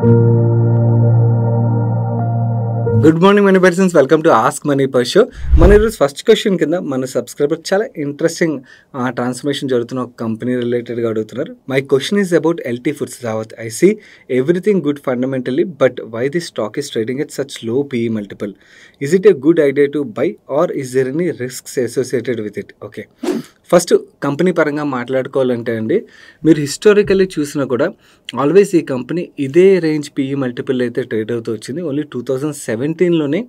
Good morning money persons, welcome to ask money per show. మన ఈరోజు first question కింద మన సబ్స్క్రైబర్ చాలా ఇంట్రెస్టింగ్ ట్రాన్స్ఫర్మేషన్ జరుగుతున్న ఒక కంపెనీ రిలేటెడ్గా అడుగుతున్నారు. My question is about LT foods Daawat. I see everything good fundamentally, but why this stock is trading at such low PE multiple? Is it a good idea to buy or is there any risks associated with it? Okay, first company పరంగా మాట్లాడుకోవాలంటే అండి, మీరు historically చూసినా కూడా always ఈ company ఇదే range PE multiple అయితే trade అవుతూ వచ్చింది. ఓన్లీ 2017లోనే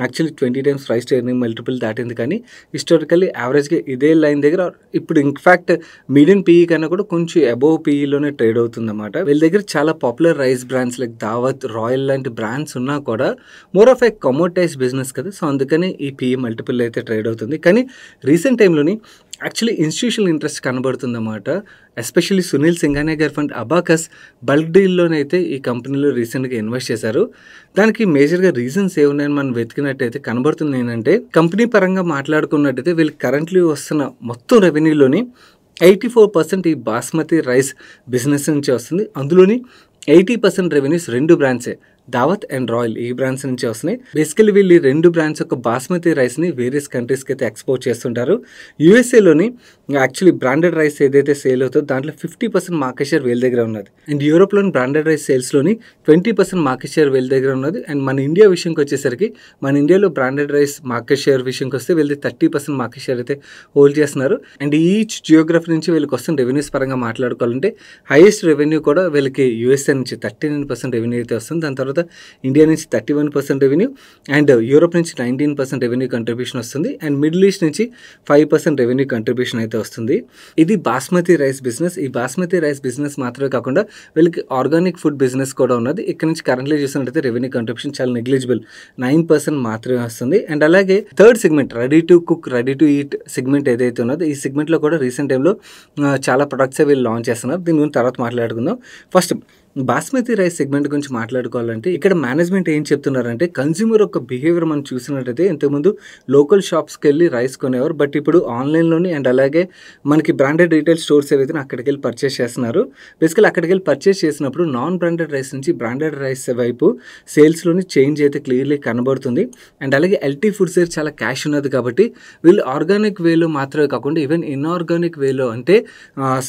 actually 20 times price to earning multiple దాటింది. కానీ హిస్టారికల్లీ యావరేజ్గా ఇదే లైన్ దగ్గర ఇప్పుడు ఇన్ఫ్యాక్ట్ మీడియం PE కన్నా కూడా కొంచెం అబోవ్ PEలోనే ట్రేడ్ అవుతుంది అన్నమాట. వీళ్ళ దగ్గర చాలా పాపులర్ రైస్ బ్రాండ్స్ లైక్ దావత్, రాయల్ లాంటి బ్రాండ్స్ ఉన్నా కూడా మోర్ ఆఫ్ ఏ కమోటైజ్ బిజినెస్ కదా, సో అందుకని ఈ PE మల్టిపుల్ అయితే ట్రేడ్ అవుతుంది. కానీ రీసెంట్ టైంలోని యాక్చువల్లీ ఇన్స్టిట్యూషనల్ ఇంట్రెస్ట్ కనబడుతుందన్నమాట. ఎస్పెషల్లీ సునీల్ సింఘానియా గారి ఫండ్ అబాకస్ బల్క్ డీల్లోనైతే ఈ కంపెనీలో రీసెంట్గా ఇన్వెస్ట్ చేశారు. దానికి మేజర్గా రీజన్స్ ఏమున్నాయని మనం వెతికినట్టయితే కనబడుతుంది ఏంటంటే, కంపెనీ పరంగా మాట్లాడుకున్నట్టయితే వీళ్ళు కరెంట్లీ వస్తున్న మొత్తం రెవెన్యూలోని 84% ఈ బాస్మతి రైస్ బిజినెస్ నుంచి వస్తుంది. అందులోని 80% రెవెన్యూస్ రెండు బ్రాండ్సే, దావత్ అండ్ రాయల్, ఈ బ్రాండ్స్ నుంచి వస్తున్నాయి. బేసికలీ వీళ్ళు ఈ రెండు బ్రాండ్స్ యొక్క బాస్మతి రైస్ని వేరియస్ కంట్రీస్కి అయితే ఎక్స్పోర్ట్ చేస్తుంటారు. యూఎస్ఏలోని యాక్చువల్లీ బ్రాండెడ్ రైస్ ఏదైతే సేల్ అవుతుందో దాంట్లో 50% మార్కెట్ షేర్ వీళ్ళ దగ్గర ఉన్నది. అండ్ యూరోప్లోని బ్రాండెడ్ రైస్ సేల్స్లోని 20% మార్కెట్ షేర్ వీళ్ళ దగ్గర ఉన్నది. అండ్ మన ఇండియా విషయంకి వచ్చేసరికి, మన ఇండియాలో బ్రాండెడ్ రైస్ మార్కెట్ షేర్ విషయంకి వస్తే వీళ్ళది 30% మార్కెట్ షేర్ అయితే హోల్డ్ చేస్తున్నారు. అండ్ ఈచ్ జియోగ్రఫీ నుంచి వీళ్ళకి వస్తున్న రెవెన్యూస్ పరంగా మాట్లాడుకోవాలంటే హైయెస్ట్ రెవెన్యూ కూడా వీళ్ళకి యూఎస్ఏ నుంచి 39% రెవెన్యూ అయితే వస్తుంది. దాని తర్వాత ఇండియా నుంచి 31% రెవెన్యూ, అండ్ యూరోప్ నుంచి 19% రెవెన్యూ కంట్రిబ్యూషన్ వస్తుంది. అండ్ మిడిల్ ఈస్ట్ నుంచి 5% రెవెన్యూ కంట్రిబ్యూషన్ అయితే వస్తుంది. ఇది బాస్మతి రైస్ బిజినెస్. ఈ బాస్మతి రైస్ బిజినెస్ మాత్రమే కాకుండా వీళ్ళకి ఆర్గానిక్ ఫుడ్ బిజినెస్ కూడా ఉన్నది. ఇక్కడ నుంచి కరెంట్లీ చూసినట్టయితే రెవెన్యూ కంట్రిబ్యూషన్ చాలా నెగ్లిజిబుల్, 9% మాత్రమే వస్తుంది. అండ్ అలాగే third segment ready to cook, ready to eat segment ఏదైతే ఉన్నదో, ఈ సెగ్మెంట్లో కూడా రీసెంట్ టైంలో చాలా ప్రొడక్ట్స్ వీళ్ళు లాంచ్ చేస్తున్నారు. దీని గురించి తర్వాత మాట్లాడుకుందాం. ఫస్ట్ బాస్మతి రైస్ సెగ్మెంట్ గురించి మాట్లాడుకోవాలంటే, ఇక్కడ మేనేజ్మెంట్ ఏం చెప్తున్నారంటే, కన్స్యూమర్ యొక్క బిహేవియర్ మనం చూసినట్టయితే ఇంతకుముందు లోకల్ షాప్స్కి వెళ్ళి రైస్ కొనేవారు, బట్ ఇప్పుడు ఆన్లైన్లోని అండ్ అలాగే మనకి బ్రాండెడ్ రీటైల్ స్టోర్స్ ఏవైతే అక్కడికి వెళ్ళి పర్చేస్ చేస్తున్నారు. బేసికల్ అక్కడికి వెళ్ళి పర్చేస్ చేసినప్పుడు నాన్ బ్రాండెడ్ రైస్ నుంచి బ్రాండెడ్ రైస్ వైపు సేల్స్లోని చేంజ్ అయితే క్లియర్లీ కనబడుతుంది. అండ్ అలాగే ఎల్టీ ఫుడ్స్ దగ్గర చాలా క్యాష్ ఉన్నది కాబట్టి వీళ్ళు ఆర్గానిక్ వేలో మాత్రమే కాకుండా ఈవెన్ ఇన్ఆర్గానిక్ వేలో అంటే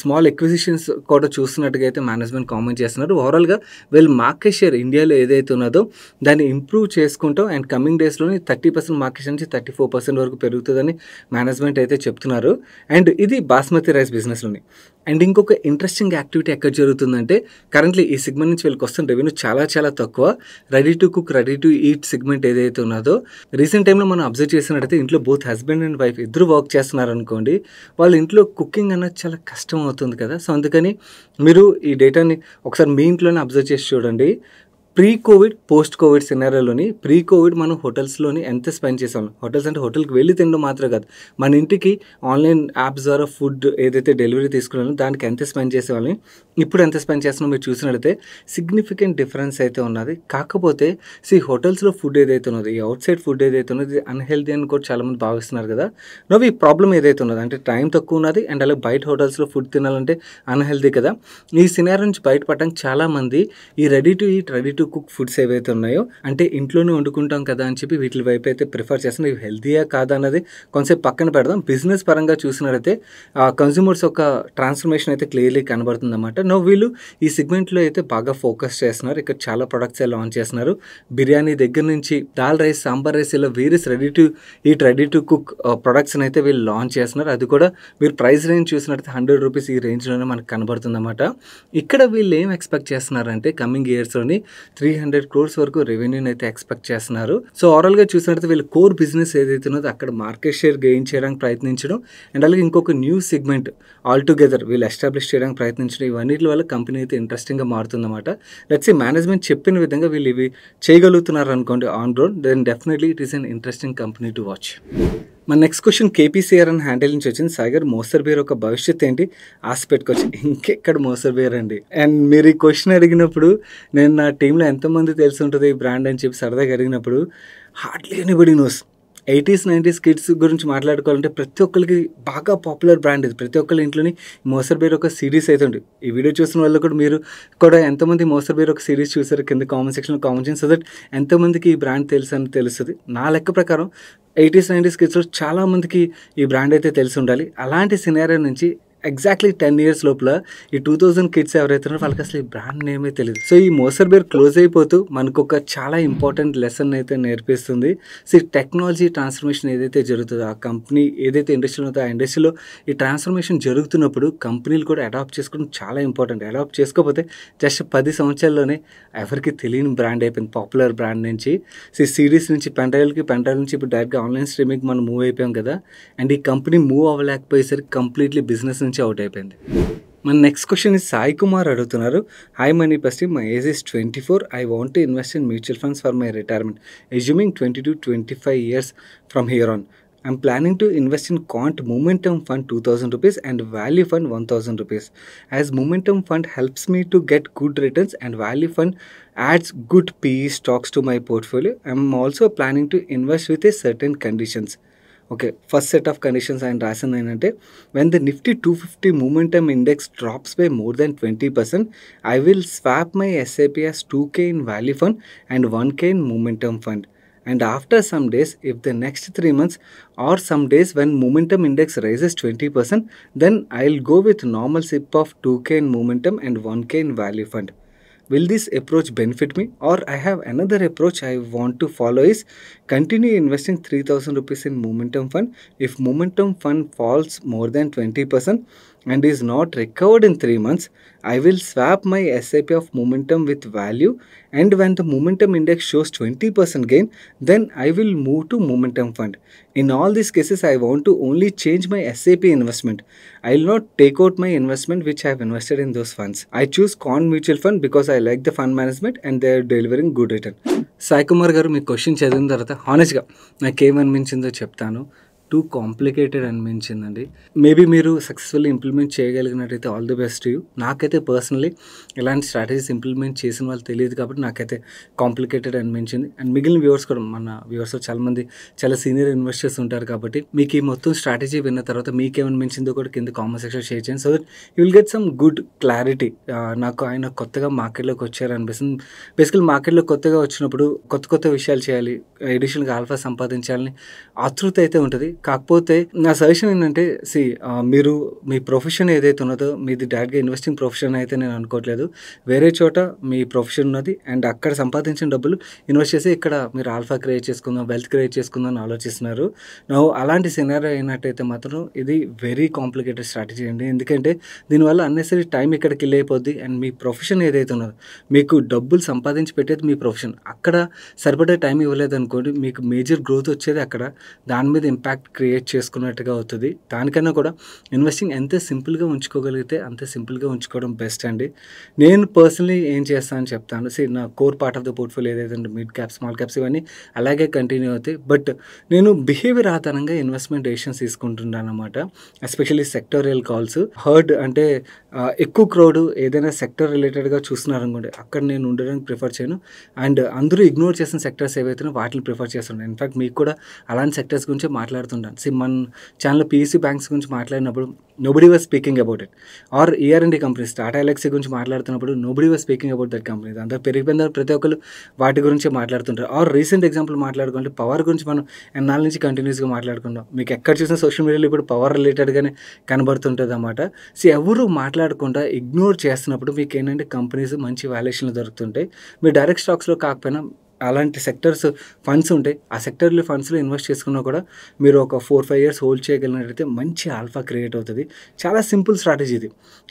స్మాల్ ఎక్విజిషన్స్ కూడా చూస్తున్నట్టుగా అయితే మేనేజ్మెంట్ కామెంట్ చేస్తున్నారు. ఓవరాల్గా వీళ్ళు మార్కెట్ షేర్ ఇండియాలో ఏదైతే ఉన్నదో దాన్ని ఇంప్రూవ్ చేసుకుంటాం అండ్ కమింగ్ డేస్లోని 30% మార్కెట్ షేర్ నుంచి 34% వరకు పెరుగుతుందని మేనేజ్మెంట్ అయితే చెప్తున్నారు. అండ్ ఇది బాస్మతి రైస్ బిజినెస్లోని. అండ్ ఇంకొక ఇంట్రెస్టింగ్ యాక్టివిటీ ఎక్కడ జరుగుతుందంటే, కరెంట్లీ ఈ సెగ్మెంట్ నుంచి వీళ్ళకి వస్తున్న రెవెన్యూ చాలా తక్కువ. Ready to cook, ready to eat segment ఏదైతే ఉన్నదో రీసెంట్ టైంలో మనం అబ్జర్వ్ చేసినట్టయితే ఇంట్లో బోత్ హస్బెండ్ అండ్ వైఫ్ ఇద్దరు వర్క్ చేస్తున్నారు అనుకోండి, వాళ్ళ ఇంట్లో కుకింగ్ అన్నది చాలా కష్టం అవుతుంది కదా. సో అందుకని మీరు ఈ డేటాని ఒకసారి మీ ఇంట్లోనే అబ్జర్వ్ చేసి చూడండి. ప్రీ కోవిడ్, పోస్ట్ కోవిడ్ సినారియోలోని ప్రీ కోవిడ్ మనం హోటల్స్లోని ఎంత స్పెండ్ చేసాం. హోటల్స్ అంటే హోటల్కి వెళ్ళి తినడం మాత్రమే కాదు, మన ఇంటికి ఆన్లైన్ యాప్స్ ద్వారా ఫుడ్ ఏదైతే డెలివరీ తీసుకున్నామో దానికి ఎంత స్పెండ్ చేసేవాళ్ళని, ఇప్పుడు ఎంత స్పెండ్ చేస్తున్నామో మీరు చూసినట్లయితే సిగ్నిఫికెంట్ డిఫరెన్స్ అయితే ఉన్నది. కాకపోతే హోటల్స్లో ఫుడ్ ఏదైతే ఉన్నదో, ఈ అవుట్ సైడ్ ఫుడ్ ఏదైతే ఉన్నది అన్హెల్దీ అని కూడా చాలామంది భావిస్తున్నారు కదా. నవ్వు ఈ ప్రాబ్లం ఏదైతే ఉన్నదో అంటే టైం తక్కువ ఉన్నది అండ్ అలాగే బయట హోటల్స్లో ఫుడ్ తినాలంటే అన్హెల్దీ కదా. ఈ సినారియో నుంచి బయటపడడానికి చాలామంది ఈ ready to eat, ready to cook foods ఏవైతే ఉన్నాయో అంటే ఇంట్లోనే వండుకుంటాం కదా అని చెప్పి వీటి వైపు అయితే ప్రిఫర్ చేస్తాం. ఇవి హెల్తీయా కాదా అన్నది కొంచెం పక్కన పెడదాం. బిజినెస్ పరంగా చూసినట్లయితే కన్స్యూమర్స్ యొక్క ట్రాన్స్ఫర్మేషన్ అయితే క్లియర్లీ కనబడుతుంది అన్నమాట. వీళ్ళు ఈ సెగ్మెంట్లో అయితే బాగా ఫోకస్ చేస్తున్నారు. ఇక్కడ చాలా ప్రొడక్ట్స్ లాంచ్ చేస్తున్నారు. బిర్యానీ దగ్గర నుంచి దాల్ రైస్, సాంబార్ రైస్, ఇలా various ready to eat, ready to cook ప్రొడక్ట్స్ని అయితే వీళ్ళు లాంచ్ చేస్తున్నారు. అది కూడా మీరు ప్రైస్ రేంజ్ చూసినట్లయితే 100 రూపీస్ ఈ రేంజ్లోనే మనకు కనబడుతుంది అన్నమాట. ఇక్కడ వీళ్ళు ఏం ఎక్స్పెక్ట్ చేస్తున్నారంటే కమింగ్ ఇయర్స్లోని 300 crores వరకు రెవెన్యూని అయితే ఎక్స్పెక్ట్ చేస్తున్నారు. సో ఓవరాల్గా చూసినట్లయితే వీళ్ళు కోర్ బిజినెస్ ఏదైతే ఉన్నదో అక్కడ మార్కెట్ షేర్ గెయిన్ చేయడానికి ప్రయత్నించడం అండ్ అలాగే ఇంకొక న్యూ సెగ్మెంట్ ఆల్ టుగెదర్ వీళ్ళు ఎస్టాబ్లిష్ చేయడానికి ప్రయత్నించడం, ఇవన్నిటి వల్ల కంపెనీ అయితే ఇంట్రెస్టింగ్గా మారుతుందన్నమాట. లెట్స్ సే మేనేజ్మెంట్ చెప్పిన విధంగా వీళ్ళు ఇవి చేయగలుగుతున్నారు అనుకోండి on road, then definitely it is an interesting company to watch. మన నెక్స్ట్ క్వశ్చన్ KPCR అని హ్యాండిల్ నుంచి వచ్చింది. సాగర్, మోసర్ బేర్ ఒక భవిష్యత్తు ఏంటి? ఆశ పెట్టుకోవచ్చు. ఇంకెక్కడ మోసర్ బేర్ అండి. అండ్ మీరు ఈ క్వశ్చన్ అడిగినప్పుడు నేను నా టీంలో ఎంతమంది తెలిసి ఉంటుంది ఈ బ్రాండ్ అని చెప్పి సరదాగా అడిగినప్పుడు hardly anybody knows. 80s, 90s kids గురించి మాట్లాడుకోవాలంటే ప్రతి ఒక్కరికి బాగా పాపులర్ బ్రాండ్ ఇది. ప్రతి ఒక్కళ్ళ ఇంట్లోని మోసర్ బేర్ ఒక సిరీస్ అయితే ఉంది. ఈ వీడియో చూసిన వాళ్ళు కూడా మీరు కూడా ఎంతమంది మోసర్ బేర్ ఒక సిరీస్ చూసారో కింద కామెంట్ సెక్షన్‌లో కామెంట్ చేయండి. సో దట్ ఎంతమందికి ఈ బ్రాండ్ తెలుసని తెలుస్తది. నా లెక్క ప్రకారం 80s, 90s కిడ్స్‌లో చాలా మందికి ఈ బ్రాండ్ అయితే తెలిసి ఉండాలి. అలాంటి సినారియో నుంచి ఎగ్జాక్ట్లీ 10 ఇయర్స్ లోపల ఈ 2000 కిడ్స్ ఎవరైతే ఉన్నారో వాళ్ళకి అసలు ఈ బ్రాండ్ నేమే తెలియదు. సో ఈ మోసర్ బేర్ క్లోజ్ అయిపోతూ మనకు ఒక చాలా ఇంపార్టెంట్ లెసన్ అయితే నేర్పిస్తుంది. సో ఈ టెక్నాలజీ ట్రాన్స్ఫర్మేషన్ ఏదైతే జరుగుతుందో ఆ కంపెనీ ఏదైతే ఇండస్ట్రీలో ఉందో ఆ ఇండస్ట్రీలో ఈ ట్రాన్స్ఫర్మేషన్ జరుగుతున్నప్పుడు కంపెనీలు కూడా అడాప్ట్ చేసుకోవడం చాలా ఇంపార్టెంట్. అడాప్ట్ చేసుకోకపోతే జస్ట్ 10 సంవత్సరాల్లోనే ఎవరికి తెలియని బ్రాండ్ అయిపోయింది పాపులర్ బ్రాండ్ నుంచి. సో ఈ సిరీస్ నుంచి పెన్ డ్రైవ్ నుంచి ఇప్పుడు డైరెక్ట్గా ఆన్లైన్ స్ట్రీమింగ్కి మనం మూవ్ అయిపోయాం కదా. అండ్ ఈ కంపెనీ మూవ్ అవ్వలేకపోయేసరికి కంప్లీట్లీ బిజినెస్ నుంచి అవుట్ అయిపోయింది. మన next question is Sai Kumar అడుగుతున్నారు. హాయ్ మనీ పస్టి, my age is 24. I want to invest in mutual funds for my retirement assuming 20 to 25 years from here on. I'm planning to invest in Quant Momentum Fund 2000 rupees and Value Fund 1000 rupees. As Momentum Fund helps me to get good returns and Value Fund adds good PE stocks to my portfolio, I'm also planning to invest with a certain conditions. Okay, first set of conditions ఆయన రాసింది ఏంటంటే when the Nifty 250 momentum index drops by more than 20%, I will swap my SIP as 2K in value fund and 1K in momentum fund. And after some days, if the next 3 months or some days when momentum index rises 20%, then I'll go with normal SIP of 2K in momentum and 1K in value fund. Will this approach benefit me? Or I have another approach I want to follow is continue investing 3000 rupees in momentum fund. If momentum fund falls more than 20% and is not recovered in 3 months, I will swap my SIP of momentum with value, and when the momentum index shows 20% gain, then I will move to momentum fund. In all these cases, I want to only change my SIP investment. I will not take out my investment which I have invested in those funds. I choose Quant Mutual Fund because I like the fund management and they are delivering good return. Sai Kumar గారు, మీ question చదివిన తర్వాత హానెస్ట్గా నాకేమనిపించిందో చెప్తాను. Too complicated అనిపించిందండి. Maybe మీరు successfully implement చేయగలిగినట్టయితే ఆల్ ది బెస్ట్ యూ. నాకైతే పర్సనలీ ఇలాంటి స్ట్రాటజీస్ ఇంప్లిమెంట్ చేసిన వాళ్ళు తెలియదు కాబట్టి నాకైతే కాంప్లికేటెడ్ అనిపించింది. అండ్ మిగిలిన వ్యూవర్స్ కూడా, మన వ్యూవర్స్లో చాలామంది చాలా సీనియర్ ఇన్వెస్టర్స్ ఉంటారు కాబట్టి మీకు ఈ మొత్తం స్ట్రాటజీ విన్న తర్వాత మీకేమనిపించిందో కూడా కింద కామెంట్ సెక్షన్ షేర్ చేయండి. So that you will get some good clarity. నాకు ఆయన కొత్తగా మార్కెట్లోకి వచ్చారనిపిస్తుంది. బేసికల్ మార్కెట్లో కొత్తగా వచ్చినప్పుడు కొత్త విషయాలు చేయాలి, ఎడిషనల్గా ఆల్ఫా సంపాదించాలని ఆతృత అయితే ఉంటుంది. కాకపోతే నా సజెషన్ ఏంటంటే మీరు మీ ప్రొఫెషన్ ఏదైతే ఉన్నదో మీది డైరెక్ట్గా ఇన్వెస్టింగ్ ప్రొఫెషన్ అయితే నేను అనుకోవట్లేదు. వేరే చోట మీ ప్రొఫెషన్ ఉన్నది అండ్ అక్కడ సంపాదించిన డబ్బులు ఇన్వెస్ట్ చేసి ఇక్కడ మీరు ఆల్ఫా క్రియేట్ చేసుకుందాం, వెల్త్ క్రియేట్ చేసుకుందాం అని ఆలోచిస్తున్నారు. అలాంటి సినారియో అయినట్టయితే మాత్రం ఇది వెరీ కాంప్లికేటెడ్ స్ట్రాటజీ అండి. ఎందుకంటే దీనివల్ల అన్నెసరీ టైం ఇక్కడ కిల్ అయిపోద్ది. అండ్ మీ ప్రొఫెషన్ ఏదైతే ఉన్నదో, మీకు డబ్బులు సంపాదించి పెట్టేది మీ ప్రొఫెషన్, అక్కడ సరిపడే టైం ఇవ్వలేదు అనుకోండి, మీకు మేజర్ గ్రోత్ వచ్చేది అక్కడ, దాని మీద ఇంపాక్ట్ క్రియేట్ చేసుకున్నట్టుగా అవుతుంది. దానికన్నా కూడా ఇన్వెస్టింగ్ ఎంత సింపుల్గా ఉంచుకోగలిగితే అంత సింపుల్గా ఉంచుకోవడం బెస్ట్ అండి. నేను పర్సనలీ ఏం చేస్తానని చెప్తాను. నా core part of the portfolio ఏదైతే మిడ్ క్యాప్స్, స్మాల్ క్యాప్స్ ఇవన్నీ అలాగే కంటిన్యూ అవుతాయి. బట్ నేను బిహేవియర్ ఆధారంగా ఇన్వెస్ట్మెంట్ డెసిషన్స్ తీసుకుంటున్నాను అనమాట. Especially sectorial calls. హర్డ్ అంటే ఎక్కువ క్రౌడ్ ఏదైనా సెక్టర్ రిలేటెడ్గా చూస్తున్నారనుకోండి, అక్కడ నేను ఉండడానికి ప్రిఫర్ చేయను. అండ్ అందరూ ఇగ్నోర్ చేసిన సెక్టర్స్ ఏవైతే వాటిని ప్రిఫర్ చేస్తుంటాను. ఇన్ఫాక్ట్ మీకు కూడా అలాంటి సెక్టర్స్ గురించి మాట్లాడుతుంటాను. మన ఛానల్లో PSU బ్యాంక్స్ గురించి మాట్లాడినప్పుడు nobody was speaking about it. Or ER&D companies, Tata Elxsi గురించి మాట్లాడుతున్నప్పుడు nobody was speaking about that company. అంతా పెరిగిపోయిన ప్రతి ఒక్కరు వాటి గురించి మాట్లాడుతుంటారు. ఆర్ రీసెంట్ ఎగ్జాంపుల్ మాట్లాడుకుంటే పవర్ గురించి మనం ఎన్నాళ్ళ నుంచి కంటిన్యూస్గా మాట్లాడుకుంటాం. మీకు ఎక్కడ చూసిన సోషల్ మీడియాలో ఇప్పుడు పవర్ రిలేటెడ్గానే కనబడుతుంటుంది అన్నమాట. ఎవరు మాట్లాడకుండా ఇగ్నోర్ చేస్తున్నప్పుడు మీకు ఏంటంటే కంపెనీస్ మంచి వాల్యుయేషన్లు దొరుకుతుంటాయి. మీరు డైరెక్ట్ స్టాక్స్లో కాకపోయినా అలాంటి సెక్టర్స్ ఫండ్స్ ఉంటాయి, ఆ సెక్టర్లో ఫండ్స్లో ఇన్వెస్ట్ చేసుకున్నా కూడా మీరు ఒక 4-5 years హోల్డ్ చేయగలిగినట్టయితే మంచి ఆల్ఫా క్రియేట్ అవుతుంది. చాలా సింపుల్ స్ట్రాటజీ ఇది.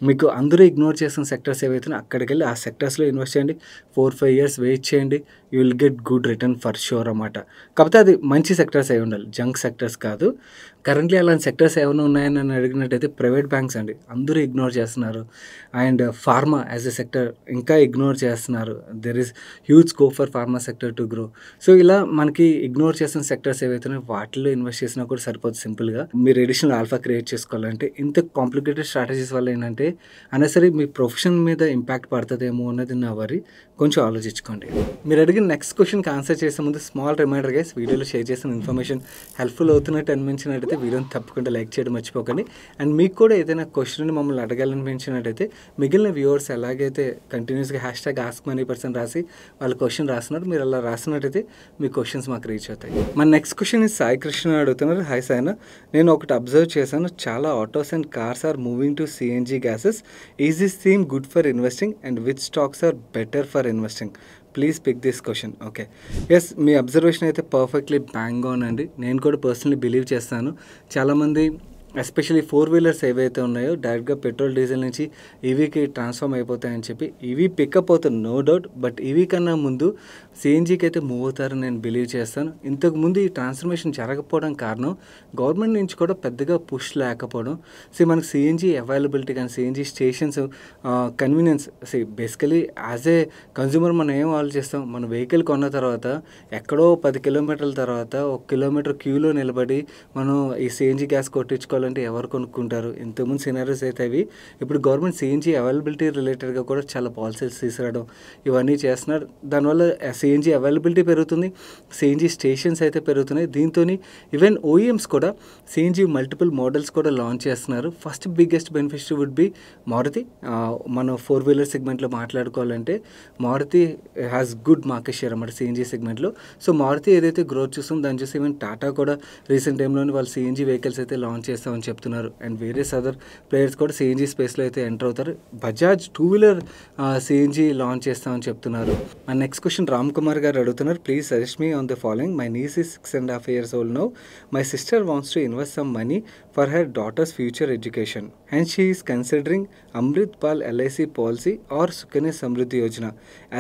మీకు అందరూ ఇగ్నోర్ చేసిన సెక్టర్స్ ఏవైతే అక్కడికి వెళ్ళి ఆ సెక్టర్స్లో ఇన్వెస్ట్ చేయండి, 4-5 years వెయిట్ చేయండి, you will get good return for sure అన్నమాట. కాకపోతే అది మంచి సెక్టర్స్ అయి ఉండాలి, జంక్ సెక్టర్స్ కాదు. కరెంట్లీ అలాంటి సెక్టర్స్ ఏమైనా ఉన్నాయని నన్ను అడిగినట్టయితే ప్రైవేట్ బ్యాంక్స్ అండి, అందరూ ఇగ్నోర్ చేస్తున్నారు. And pharma as a sector ఇంకా ఇగ్నోర్ చేస్తున్నారు. There is huge scope for pharma sector to grow. So ఇలా మనకి ఇగ్నోర్ చేసిన సెక్టర్స్ ఏవైతే వాటిలో ఇన్వెస్ట్ చేసినా కూడా సరిపోతుంది. సింపుల్గా మీరు ఎడిషనల్ ఆల్ఫా క్రియేట్ చేసుకోవాలంటే ఇంత కాంప్లికేటెడ్ స్ట్రాటజీస్ వల్ల ఏంటంటే అనేసరి మీ ప్రొఫెషన్ మీద ఇంపాక్ట్ పడుతుందేమో అన్నది నా వరి. కొంచెం ఆలోచించుకోండి. మీరు అడిగిన అడిగిన నెక్స్ట్ క్వశ్చన్కి ఆన్సర్ చేసే ముందు స్మాల్ రిమైండర్ గైస్, వీడియోలో షేర్ చేసిన ఇన్ఫర్మేషన్ హెల్ప్ఫుల్ అవుతున్నట్టు అనిపించినట్టయితే వీడియోని తప్పకుండా లైక్ చేయడం మర్చిపోకండి. అండ్ మీకు కూడా ఏదైనా క్వశ్చన్ మమ్మల్ని అడగాలనిపించినట్టయితే మిగిలిన వ్యూవర్స్ ఎలాగైతే కంటిన్యూస్గా #AskMoneyPerson రాసి వాళ్ళ క్వశ్చన్ రాస్తున్నారు, మీరు అలా రాసినట్టయితే మీ క్వశ్చన్స్ మాకు రీచ్ అవుతాయి. మన నెక్స్ట్ క్వశ్చన్ ఈ సాయి కృష్ణ అడుగుతున్నారు. హాయ్ సాయన, నేను ఒకటి అబ్జర్వ్ చేశాను, చాలా autos and cars are moving to CNG gases. Is this theme good for investing and which stocks are better for investing? Please pick this question. Okay, yes, మీ observation అయితే perfectly bang on అండి. నేను కూడా personally believe చేస్తాను. చాలామంది especially 4-వీలర్స్ ఏవైతే ఉన్నాయో డైరెక్ట్గా పెట్రోల్ డీజిల్ నుంచి ఈవీకి ట్రాన్స్ఫార్మ్ అయిపోతాయని చెప్పి ఈవీ పికప్ అవుతుంది, నో డౌట్. బట్ ఈవీ కన్నా ముందు CNGకి అయితే మూవ్ అవుతారని నేను బిలీవ్ చేస్తాను. ఇంతకుముందు ఈ ట్రాన్స్ఫర్మేషన్ జరగకపోవడం కారణం గవర్నమెంట్ నుంచి కూడా పెద్దగా పుష్ లేకపోవడం. మనకు CNG అవైలబిలిటీ కానీ CNG stations convenience, basically as a consumer మనం ఏం ఆలోచిస్తాం, మన వెహికల్ కొన్న తర్వాత ఎక్కడో 10 కిలోమీటర్ల తర్వాత 1 కిలోమీటర్ క్యూలో నిలబడి మనం ఈ CNG గ్యాస్ కొట్టించుకోవాలంటే ఎవరు కొనుక్కుంటారు? ఇంతకుముందు సినారీస్ అయితే అవి. ఇప్పుడు గవర్నమెంట్ CNG అవైలబిలిటీ రిలేటెడ్గా కూడా చాలా పాలసీస్ తీసుకురావడం ఇవన్నీ చేస్తున్నారు. దానివల్ల CNG అవైలబిలిటీ పెరుగుతుంది, CNG స్టేషన్స్ అయితే పెరుగుతున్నాయి. దీంతో ఈవెన్ OEMs కూడా CNG మల్టిపుల్ మోడల్స్ కూడా లాంచ్ చేస్తున్నారు. First biggest benefit would be Maruti. మనం 4-వీలర్ సెగ్మెంట్లో మాట్లాడుకోవాలంటే Maruti has good market share అన్నమాట CNG సెగ్మెంట్లో. మారుతి ఏదైతే గ్రోత్ చూస్తుందో దాన్ని చూసి ఈవెన్ టాటా కూడా రీసెంట్ టైంలోనే వాళ్ళు CNG వెహికల్స్ అయితే లాంచ్ చేస్తామని చెప్తున్నారు. అండ్ వేరియస్ అదర్ ప్లేయర్స్ కూడా CNG స్పేస్లో అయితే ఎంటర్ అవుతారు. బజాజ్ 2-వీలర్ CNG లాంచ్ చేస్తామని చెప్తున్నారు. మన నెక్స్ట్ క్వశ్చన్ రామ్ కుమార్ గారు అడుగుతున్నారు. Please suggest me on the following. My niece is 6.5 years old now. My sister wants to invest some money for her daughter's future education and she is considering Amrit Pal LIC policy or Sukanya Samruddhi Yojana.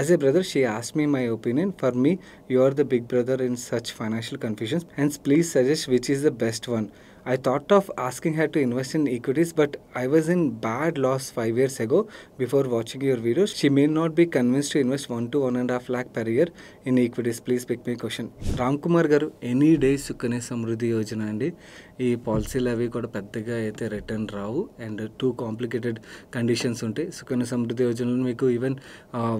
As a brother, she asked me my opinion. For me, you are the big brother in such financial confusions. Hence, please suggest which is the best one. I thought of asking her to invest in equities, but I was in bad loss 5 years ago before watching your videos. She may not be convinced to invest 1 to 1.5 lakh per year in equities. Please pick my question. Ram Kumar గారు, any day Sukanya Samriddhi Yojana అండి. ఈ పాలసీలు అవి కూడా పెద్దగా అయితే return Rao and 2 complicated conditions ఉంటాయి. సుకన్య సమృద్ధి యోజనలో మీకు ఈవెన్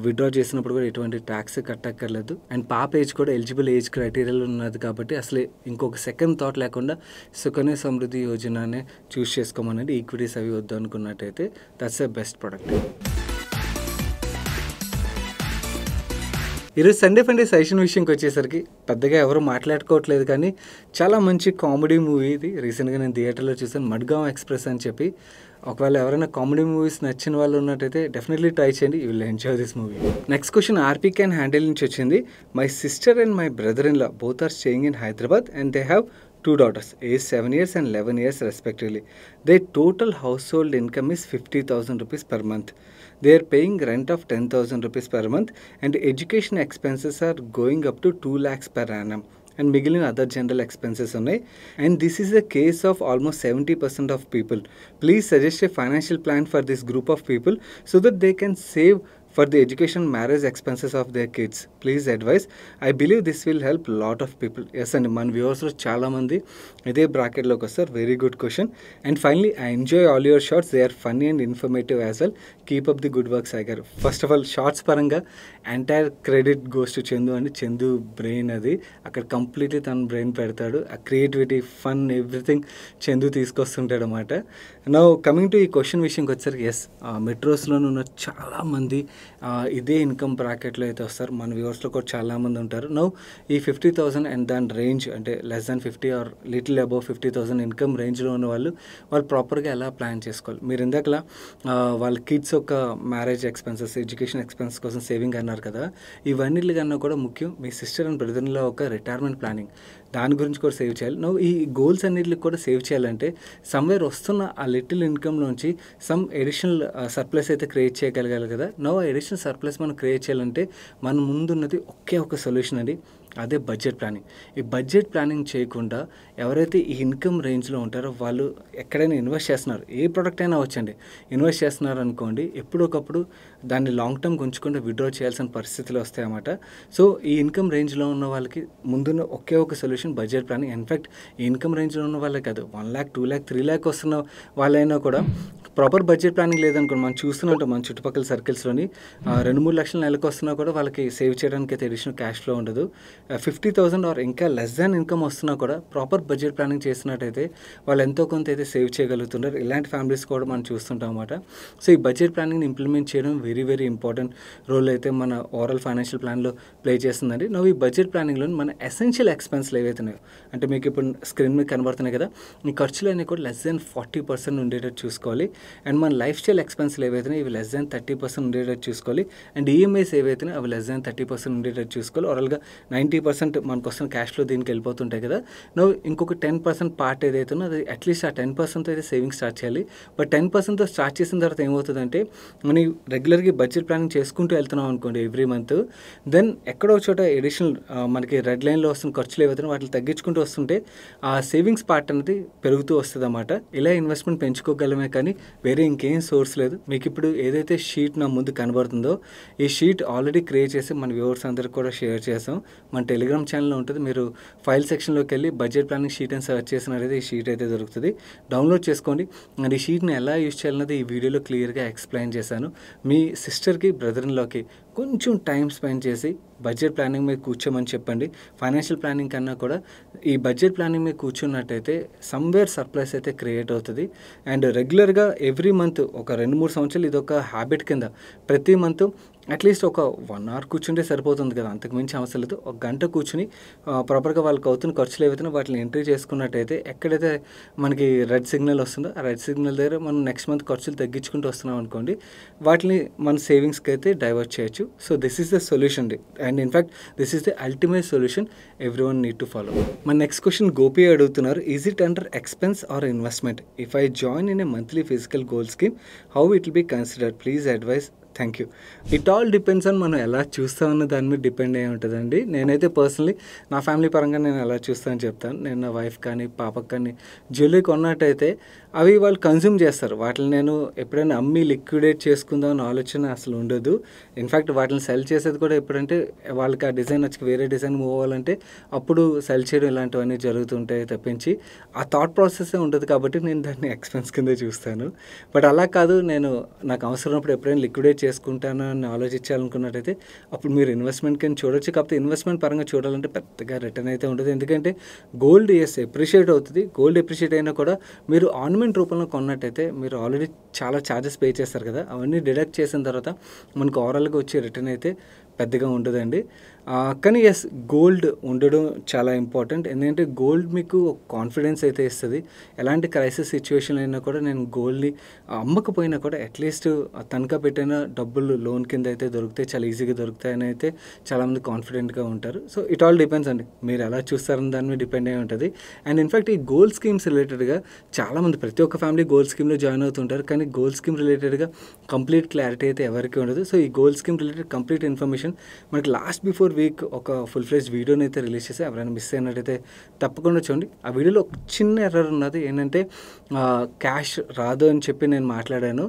విత్డ్రా చేసినప్పుడు కూడా ఎటువంటి ట్యాక్స్ కట్టక్కర్లేదు. అండ్ పాప ఏజ్ కూడా ఎలిజిబుల్ ఏజ్ క్రైటీరియాలో ఉన్నది కాబట్టి అసలు ఇంకొక సెకండ్ థాట్ లేకుండా సుకన్య సమృద్ధి యోజననే చూస్ చేసుకోమనండి. ఈక్విటీస్ అవి వద్దు అనుకున్నట్టయితే దట్స్ ఎ బెస్ట్ ప్రోడక్ట్. ఈరోజు సండే ఫండే సజెషన్ విషయంకి వచ్చేసరికి పెద్దగా ఎవరు మాట్లాడుకోవట్లేదు, కానీ చాలా మంచి కామెడీ మూవీ ఇది. రీసెంట్గా నేను థియేటర్లో చూసాను, మడ్గావ్ ఎక్స్ప్రెస్ అని చెప్పి. ఒకవేళ ఎవరైనా కామెడీ మూవీస్ నచ్చిన వాళ్ళు ఉన్నట్టయితే డెఫినెట్లీ ట్రై చేయండి, you will enjoy this movie. Next question RP can handle నుంచి వచ్చింది. My sister and my brother in law both are staying in Hyderabad and they have 2 daughters, aged 7 years and 11 years respectively. Their total household income is 50,000 rupees per month. They are paying rent of 10,000 rupees per month and education expenses are going up to 2 lakhs per annum. And మిగిలిన other general expenses ఉన్నాయి. And this is the case of almost 70% of people. Please suggest A financial plan for this group of people so that they can save for the education marriage expenses of their kids. Please advise. I believe this will help lot of people. Yes, and మన వ్యూవర్స్లో చాలామంది ఇదే బ్రాకెట్లోకి వస్తారు. Very good question. And finally, I enjoy all your shorts. They are funny and informative as well. Keep up the good work Sai గారు. First of all shorts పరంగా entire credit goes to Chandu అండి. Chandu brain అది, అక్కడ completely తన brain పెడతాడు. ఆ creativity, fun, everything Chandu తీసుకొస్తుంటాడు అనమాట. Now coming to ఈ క్వశ్చన్ విషయంకి వచ్చేసరికి, ఎస్, మెట్రోస్లోనే ఉన్న చాలామంది ఇదే ఇన్కమ్ బ్రాకెట్లో అయితే వస్తారు. మన వ్యూవర్స్లో కూడా చాలామంది ఉంటారు. నౌ ఈ 50,000 అండ్ దాని రేంజ్ అంటే less than 50 or little above 50,000 income రేంజ్లో ఉన్న వాళ్ళు ప్రాపర్గా ఎలా ప్లాన్ చేసుకోవాలి? మీరు ఇందాకలా వాళ్ళ కిడ్స్ ఒక మ్యారేజ్ ఎక్స్పెన్సెస్, ఎడ్యుకేషన్ ఎక్స్పెన్స్ కోసం సేవింగ్ అన్నారు కదా, ఇవన్నిటికన్నా కూడా ముఖ్యం మీ సిస్టర్ అండ్ బ్రదర్లో ఒక రిటైర్మెంట్ ప్లానింగ్. దాని గురించి కూడా సేవ్ చేయాలి. నువ్వు ఈ గోల్స్ అన్నిటికి కూడా సేవ్ చేయాలంటే సమ్వేర్ వస్తున్న ఆ లిటిల్ ఇన్కమ్లోంచి సమ్ ఎడిషనల్ సర్ప్లస్ అయితే క్రియేట్ చేయగలగాలి కదా. నో ఎడిషనల్ సర్ప్లస్ మనం క్రియేట్ చేయాలంటే మన ముందున్నది ఒకే ఒక సొల్యూషన్ అండి, అదే బడ్జెట్ ప్లానింగ్. ఈ బడ్జెట్ ప్లానింగ్ చేయకుండా ఎవరైతే ఈ ఇన్కమ్ రేంజ్లో ఉంటారో వాళ్ళు ఎక్కడైనా ఇన్వెస్ట్ చేస్తున్నారు, ఏ ప్రోడక్ట్ అయినా వచ్చండి, ఇన్వెస్ట్ చేస్తున్నారు అనుకోండి, ఎప్పుడొకప్పుడు దాన్ని లాంగ్ టర్మ్ ఉంచకుండా విత్డ్రా చేయాల్సిన పరిస్థితులు వస్తాయన్నమాట. సో ఈ ఇన్కమ్ రేంజ్లో ఉన్న వాళ్ళకి ముందున్న ఒకే ఒక సొల్యూషన్ బడ్జెట్ ప్లానింగ్. ఇన్ఫ్యాక్ట్ ఈ ఇన్కమ్ రేంజ్లో ఉన్న వాళ్ళే కాదు, 1 lakh 2 lakh 3 lakh వస్తున్న వాళ్ళైనా కూడా ప్రాపర్ బడ్జెట్ ప్లానింగ్ లేదనుకోండి, మనం చూస్తున్నట్టు మన చుట్టుపక్కల సర్కిల్స్లోని 2-3 లక్షలు నెలకు వస్తున్నా కూడా వాళ్ళకి సేవ్ చేయడానికి అయితే అడిషనల్ క్యాష్ ఫ్లో ఉండదు. 50,000 ఆర్ ఇంకా లెస్ దాన్ ఇన్కమ్ వస్తున్నా కూడా ప్రాపర్ బడ్జెట్ ప్లానింగ్ చేస్తున్నట్టయితే వాళ్ళు ఎంతో కొంత అయితే సేవ్ చేయగలుగుతున్నారు. ఇలాంటి ఫ్యామిలీస్ కూడా మనం చూస్తుంటాం అన్నమాట. సో ఈ బడ్జెట్ ప్లానింగ్ని ఇంప్లిమెంట్ చేయడం వెరీ వెరీ ఇంపార్టెంట్ రోల్ అయితే మన ఓవరాల్ ఫైనాన్షియల్ ప్లాన్లో ప్లే చేస్తుందండి. ఈ బడ్జెట్ ప్లానింగ్లో మన ఎసెన్షియల్ ఎక్స్పెన్స్లు ఏవైతున్నాయో, అంటే మీకు ఇప్పుడు స్క్రీన్ మీద కనబడుతున్నాయి కదా, ఈ ఖర్చులన్నీ కూడా లెస్ దాన్ 40% ఉండేటట్టు చూసుకోవాలి. అండ్ మన లైఫ్ స్టైల్ ఎక్స్పెన్స్లు ఏవైతున్నాయి ఇవి లెస్ దాన్ 30% ఉండేటట్టు చూసుకోవాలి. అండ్ ఈఎంఐస్ ఏవైతున్నాయి అవి లెస్ దాన్ 30% ఉండేటట్టు చూసుకోవాలి. ఓవరాల్గా 90% మనకు వస్తున్న క్యాష్ ఫ్లో దీనికి వెళ్ళిపోతుంటాయి కదా. ఇంకొక 10% పార్ట్ ఏదైతుందో అది అట్లీస్ట్ ఆ 10% అయితే సేవింగ్ స్టార్ట్ చేయాలి. బట్ 10%తో స్టార్ట్ చేసిన తర్వాత ఏమవుతుందంటే, మనం రెగ్యులర్గా బడ్జెట్ ప్లానింగ్ చేసుకుంటూ వెళ్తున్నాం అనుకోండి ఎవ్రీ మంత్, దెన్ ఎక్కడో చోట ఎడిషనల్ మనకి రెడ్ లైన్లో వస్తున్న ఖర్చులు ఏవైతున్నాయో వాటిని తగ్గించుకుంటూ వస్తుంటే ఆ సేవింగ్స్ పార్ట్ అనేది పెరుగుతూ వస్తుంది అన్నమాట. ఇలా ఇన్వెస్ట్మెంట్ పెంచుకోగలమే కానీ వేరే ఇంకేం సోర్స్ లేదు. మీకు ఇప్పుడు ఏదైతే షీట్ నా ముందు కనబడుతుందో ఈ షీట్ ఆల్రెడీ క్రియేట్ చేసి మన వ్యూవర్స్ అందరికి కూడా షేర్ చేసాం. మన టెలిగ్రామ్ ఛానల్లో ఉంటుంది. మీరు ఫైల్ సెక్షన్లోకి వెళ్ళి బడ్జెట్ ప్లానింగ్ షీట్ అని సెర్చ్ చేసినట్లయితే ఈ షీట్ అయితే దొరుకుతుంది. డౌన్లోడ్ చేసుకోండి. అండ్ ఈ షీట్ని ఎలా యూజ్ చేయాలన్నది ఈ వీడియోలో క్లియర్గా ఎక్స్ప్లెయిన్ చేశాను. మీ సిస్టర్కి బ్రదర్‌ఇన్‌లాకి కొంచెం టైం స్పెండ్ చేసి బడ్జెట్ ప్లానింగ్ మీద కూర్చోమని చెప్పండి. ఫైనాన్షియల్ ప్లానింగ్ కన్నా కూడా ఈ బడ్జెట్ ప్లానింగ్ మీద కూర్చున్నట్టయితే సమ్వేర్ సర్ప్లస్ అయితే క్రియేట్ అవుతుంది. అండ్ రెగ్యులర్గా ఎవ్రీ మంత్ ఒక 2-3 సంవత్సరాలు ఇది ఒక హ్యాబిట్ కింద ప్రతి మంత్ అట్లీస్ట్ ఒక 1 hour కూర్చుంటే సరిపోతుంది కదా, అంతకు మించి అవసరం లేదు. ఒక గంట కూర్చుని ప్రాపర్గా వాళ్ళకి అవుతున్న ఖర్చులు ఏవైతే వాటిని ఎంట్రీ చేసుకున్నట్టయితే ఎక్కడైతే మనకి రెడ్ సిగ్నల్ వస్తుందో ఆ రెడ్ సిగ్నల్ దగ్గర మనం నెక్స్ట్ మంత్ ఖర్చులు తగ్గించుకుంటూ వస్తున్నాం అనుకోండి, వాటిని మన సేవింగ్స్కి అయితే డైవర్ట్ చేయొచ్చు. So this is the solution and in fact this is the ultimate solution everyone need to follow. మన నెక్స్ట్ క్వశ్చన్ గోపి అడుగుతున్నారు, is it under expense or investment? If I join in a monthly physical gold scheme how it will be considered? Please advise. Thank you. It all depends on మనం ఎలా చూస్తామన్న దాని మీద depend అయి ఉంటుందండి. నేనైతే personally నా family పరంగా నేను ఎలా చూస్తానని చెప్తాను. నేను నా వైఫ్ కానీ పాపకు కానీ జ్యువెలరీ కొన్నట్టయితే అవి వాళ్ళు కన్జ్యూమ్ చేస్తారు. వాటిని నేను ఎప్పుడైనా అమ్మి లిక్విడేట్ చేసుకుందాం అన్న ఆలోచన అసలు ఉండదు. ఇన్ఫ్యాక్ట్ వాటిని సెల్ చేసేది కూడా ఎప్పుడంటే వాళ్ళకి ఆ డిజైన్ వచ్చి వేరే డిజైన్ మూవ్ అవ్వాలంటే అప్పుడు సెల్ చేయడం ఇలాంటివన్నీ జరుగుతుంటాయి తప్పించి ఆ థాట్ ప్రాసెస్ ఉండదు. కాబట్టి నేను దాన్ని ఎక్స్పెన్స్ కిందే చూస్తాను. బట్ అలా కాదు, నాకు అవసరం ఉన్నప్పుడు ఎప్పుడైనా లిక్విడేట్ చేసుకుంటాను అని ఆలోచించాలనుకున్నట్టయితే అప్పుడు మీరు ఇన్వెస్ట్మెంట్ కింద చూడొచ్చు. కాకపోతే ఇన్వెస్ట్మెంట్ పరంగా చూడాలంటే పెద్దగా రిటర్న్ అయితే ఉండదు. ఎందుకంటే గోల్డ్ ఎప్రిషియేట్ అవుతుంది. గోల్డ్ ఎప్రిషియేట్ అయినా కూడా మీరు ఆర్నమెంట్ రూపంలో కొన్నట్టయితే మీరు ఆల్రెడీ చాలా ఛార్జెస్ పే చేస్తారు కదా, అవన్నీ డిడక్ట్ చేసిన తర్వాత మనకు ఓవరాల్గా వచ్చే రిటర్న్ అయితే పెద్దగా ఉండదండి. కానీ ఎస్, గోల్డ్ ఉండడం చాలా ఇంపార్టెంట్. ఎందుకంటే గోల్డ్ మీకు కాన్ఫిడెన్స్ అయితే ఇస్తుంది. ఎలాంటి క్రైసిస్ సిచ్యువేషన్ అయినా కూడా నేను గోల్డ్ని అమ్మకపోయినా కూడా అట్లీస్ట్ తనఖా పెట్టిన డబ్బులు లోన్ కింద అయితే దొరుకుతాయి, చాలా ఈజీగా దొరుకుతాయని అయితే చాలామంది కాన్ఫిడెంట్గా ఉంటారు. సో ఇట్ ఆల్ డిపెండ్స్ అండి, మీరు ఎలా చూస్తారని దాని మీద డిపెండ్ అయి ఉంటుంది. అండ్ ఇన్ఫ్యాక్ట్ ఈ గోల్డ్ స్కీమ్స్ రిలేటెడ్గా చాలామంది ప్రతి ఒక్క ఫ్యామిలీ గోల్డ్ స్కీమ్లో జాయిన్ అవుతుంటారు. కానీ గోల్డ్ స్కీమ్ రిలేటెడ్గా కంప్లీట్ క్లారిటీ అయితే ఎవరికి ఉండదు. సో ఈ gold scheme related complete information మనకి లాస్ట్ బిఫోర్ వీక్ ఒక ఫుల్ ఫ్లెజ్ వీడియోని అయితే రిలీజ్ చేసి ఎవరైనా మిస్ అయినట్టయితే తప్పకుండా చూడండి. ఆ వీడియోలో ఒక చిన్న ఎర్రర్ ఉన్నది. ఏంటంటే క్యాష్ రాదు అని చెప్పి నేను మాట్లాడాను.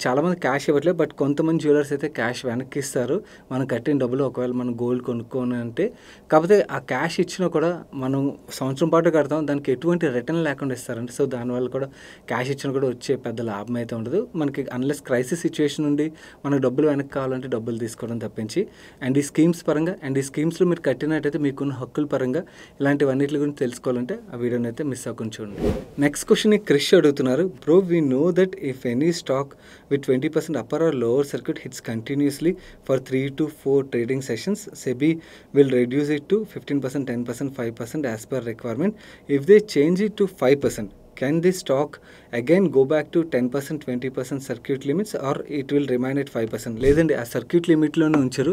చాలామంది క్యాష్ ఇవ్వట్లేదు, బట్ కొంతమంది జ్యువెలర్స్ అయితే క్యాష్ వెనక్కి ఇస్తారు మనం కట్టిన డబ్బులు ఒకవేళ మనం గోల్డ్ కొనుక్కోని అంటే. కాకపోతే ఆ క్యాష్ ఇచ్చినా కూడా మనం సంవత్సరం పాటు కడతాం, దానికి ఎటువంటి రిటర్న్ లేకుండా ఇస్తారండి. సో దానివల్ల కూడా క్యాష్ ఇచ్చినా కూడా వచ్చే పెద్ద లాభం అయితే ఉండదు మనకి, అన్లెస్ క్రైసిస్ సిచ్యువేషన్ నుండి మనకు డబ్బులు వెనక్కి కావాలంటే డబ్బులు తీసుకోవడం తప్పించి. అండ్ ఈ స్కీమ్స్ పరంగా అండ్ ఈ స్కీమ్స్లో మీరు కట్టినట్టయితే మీకున్న హక్కుల పరంగా ఇలాంటివన్నిటి గురించి తెలుసుకోవాలంటే ఆ వీడియోని అయితే మిస్ అవ్వకుండా చూడండి. నెక్స్ట్ క్వశ్చన్ క్రిష్ అడుగుతున్నారు, bro we know that if any stock with 20% upper or lower circuit hits continuously for 3 to 4 trading sessions, SEBI will reduce it to 15%, 10%, 5% as per requirement. If they change it to 5%, can this stock again go back to 10%, 20% circuit limits or it will remain at 5%? లేదండి, ఆ circuit లిమిట్లోనే ఉంచారు.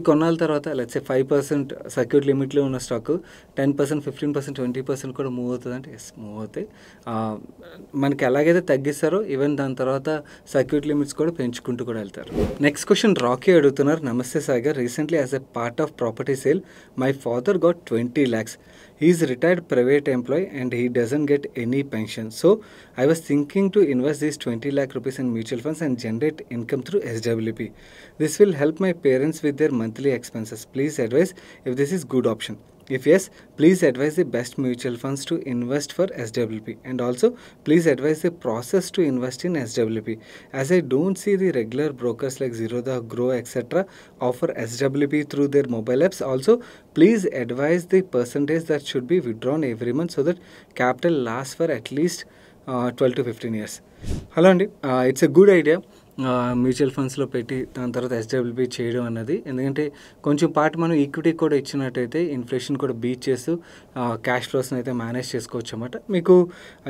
కొన్నాళ్ళ తర్వాత let's say 5% circuit లిమిట్లో ఉన్న stock 10%, 15%, 20% కూడా move అవుతుంది అంటే yes move అవుతాయి. మనకి ఎలాగైతే తగ్గిస్తారో ఈవెన్ దాని తర్వాత సర్క్యూట్ లిమిట్స్ కూడా పెంచుకుంటూ కూడా వెళ్తారు. నెక్స్ట్ క్వశ్చన్ రాకీ అడుగుతున్నారు, నమస్తే Sagar, recently as a part of property sale my father got 20 lakhs. He is a retired private employee and he doesn't get any pension. So I was thinking to invest these 20 lakh rupees in mutual funds and generate income through SWP. This will help my parents with their monthly expenses. Please advise if this is good option. If yes, please advise the best mutual funds to invest for SWP, and also please advise the process to invest in SWP, as I don't see the regular brokers like Zerodha, Grow, etc. offer SWP through their mobile apps. Also, please advise the percentage that should be withdrawn every month so that capital lasts for at least 12 to 15 years. Hello Andy, it's a good idea mutual ఫండ్స్లో పెట్టి దాని తర్వాత SWP చేయడం అన్నది. ఎందుకంటే కొంచెం part మనం equity కూడా ఇచ్చినట్టయితే ఇన్ఫ్లేషన్ కూడా బీట్ చేస్తూ క్యాష్ ఫ్లోస్ని అయితే మేనేజ్ చేసుకోవచ్చు అన్నమాట. మీకు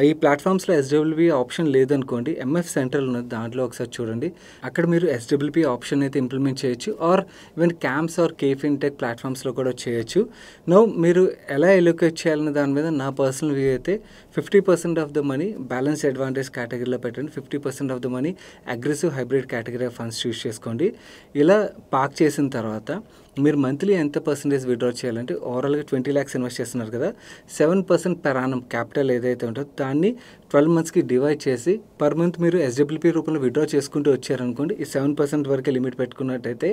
ఈ ప్లాట్ఫామ్స్లో ఎస్డబ్ల్యూపీ ఆప్షన్ లేదనుకోండి, ఎంఎఫ్ సెంట్రల్ ఉన్నది, దాంట్లో ఒకసారి చూడండి. అక్కడ మీరు ఎస్డబ్ల్యూపీ ఆప్షన్ అయితే ఇంప్లిమెంట్ చేయొచ్చు, are even camps are KFintech ప్లాట్ఫామ్స్లో కూడా చేయొచ్చు. నో మీరు ఎలా ఎలొకేట్ చేయాలనే దాని మీద నా పర్సనల్ వ్యూ అయితే 50% of the money balance advantage కేటగిరీలో పెట్టండి, 50% of the money aggressive hybrid category of funds choose చేసుకోండి. ఇలా పార్క్ చేసిన తర్వాత మీరు మంత్లీ ఎంత పర్సెంటేజ్ విత్డ్రా చేయాలంటే, ఓవరాల్గా 20 lakhs ఇన్వెస్ట్ చేస్తున్నారు కదా, 7% పెర్ యానం క్యాపిటల్ ఏదైతే ఉంటుందో దాన్ని 12 monthsకి డివైడ్ చేసి పర్ మంత్ మీరు ఎస్డబ్ల్యూపీ రూపంలో విత్డ్రా చేసుకుంటూ వచ్చారనుకోండి, ఈ 7% వరకే లిమిట్ పెట్టుకున్నట్టయితే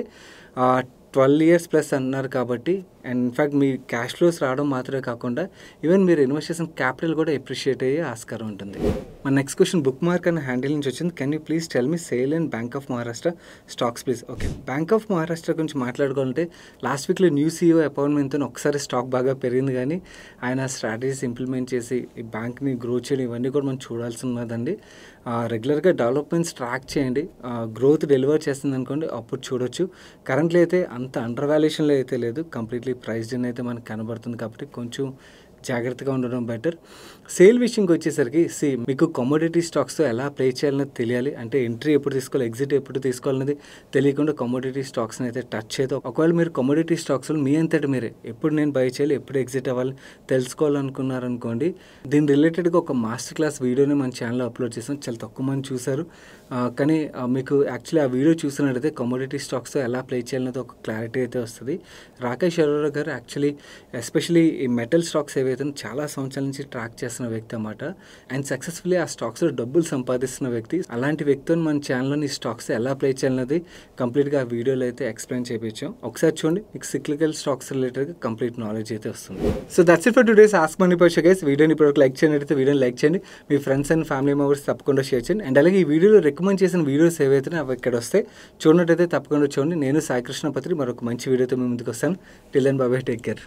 12 years ప్లస్ అన్నారు కాబట్టి, and in fact me cash flows రావడం మాత్రమే కాకుండా ఈవెన్ మీరు ఇన్వెస్ట్ చేసిన క్యాపిటల్ కూడా ఎప్రిషియేట్ అయ్యే ఆస్కారం ఉంటుంది. మన నెక్స్ట్ క్వశ్చన్ బుక్ మార్క్ అనే హ్యాండిల్ నుంచి వచ్చింది. Can you please tell me sale and bank of Maharashtra stocks please. Okay, bank of Maharashtra గురించి మాట్లాడుకోవాలంటే లాస్ట్ వీక్లో న్యూ సీఈఓ అపాయింట్మెంట్తో ఒకసారి స్టాక్ బాగా పెరిగింది, కానీ ఆయన స్ట్రాటజీస్ ఇంప్లిమెంట్ చేసి ఈ బ్యాంక్ని గ్రో చేయడం ఇవన్నీ కూడా మనం చూడాల్సి ఉన్నదండి. రెగ్యులర్గా డెవలప్మెంట్స్ ట్రాక్ చేయండి, గ్రోత్ డెలివర్ చేస్తుంది అనుకోండి, అప్పుడు చూడొచ్చు. కరెంట్లీ అయితే అంత అండర్ వాల్యుయేషన్లో అయితే లేదు, కంప్లీట్లీ ప్రైస్డ్ ఇన్ అయితే మనకు కనబడుతుంది, కాబట్టి కొంచెం జాగ్రత్తగా ఉండడం బెటర్. సేల్ విషయంకి వచ్చేసరికి మీకు కమోడిటీ స్టాక్స్తో ఎలా ప్లే చేయాలనేది తెలియాలి. అంటే ఎంట్రీ ఎప్పుడు తీసుకోవాలి, ఎగ్జిట్ ఎప్పుడు తీసుకోవాలనేది తెలియకుండా కమోడిటీ స్టాక్స్ని అయితే టచ్ చేయదు. ఒకవేళ మీరు కమోడిటీ స్టాక్స్లో మీ అంతటి మీరే ఎప్పుడు నేను బై చేయాలి, ఎప్పుడు ఎగ్జిట్ అవ్వాలి తెలుసుకోవాలనుకున్నారనుకోండి, దీని రిలేటెడ్గా ఒక మాస్టర్ క్లాస్ వీడియోని మన ఛానల్లో అప్లోడ్ చేసాం. చాలా తక్కువ మంది చూశారు, కానీ మీకు యాక్చువల్లీ ఆ వీడియో చూసినట్టయితే కమోడిటీ స్టాక్స్తో ఎలా ప్లే చేయాలనేది ఒక క్లారిటీ అయితే వస్తుంది. రాకేష్ అరోరా గారు యాక్చువల్లీ ఎస్పెషలీ ఈ మెటల్ స్టాక్స్ ఏవైతే చాలా సంవత్సరాల నుంచి ట్రాక్ చేస్తున్న వ్యక్తి అన్నమాట. అండ్ సక్సెస్ఫుల్లీ ఆ స్టాక్స్లో డబ్బులు సంపాదిస్తున్న వ్యక్తి. అలాంటి వ్యక్తితో మన ఛానల్లోని ఈ స్టాక్స్ ఎలా ప్లే చేయాలన్నది కంప్లీట్గా ఆ వీడియోలో అయితే ఎక్స్ప్లెయిన్ చేయించాం. ఒకసారి చూడండి, మీకు సిక్లికల్ స్టాక్స్ రిలేటెడ్గా కంప్లీట్ నాలెడ్జ్ అయితే వస్తుంది. So that's it for today's ask money పర్షో గైస్. వీడియోని ఇప్పుడు లైక్ చేయండి, వీడియోని లైక్ చేయండి, మీ ఫ్రెండ్స్ అండ్ ఫ్యామిలీ మెంబర్స్ తప్పకుండా షేర్ చేయండి. అండ్ అలాగే ఈ వీడియోలో రికమెండ్ చేసిన వీడియోస్ ఏవైతే అవి ఇక్కడ వస్తే చూడనట్టయితే తప్పకుండా చూడండి. నేను సాయి కృష్ణపత్రి మరొక మంచి వీడియోతో మీ ముందుకు వస్తాను. Till then bye bye, take care.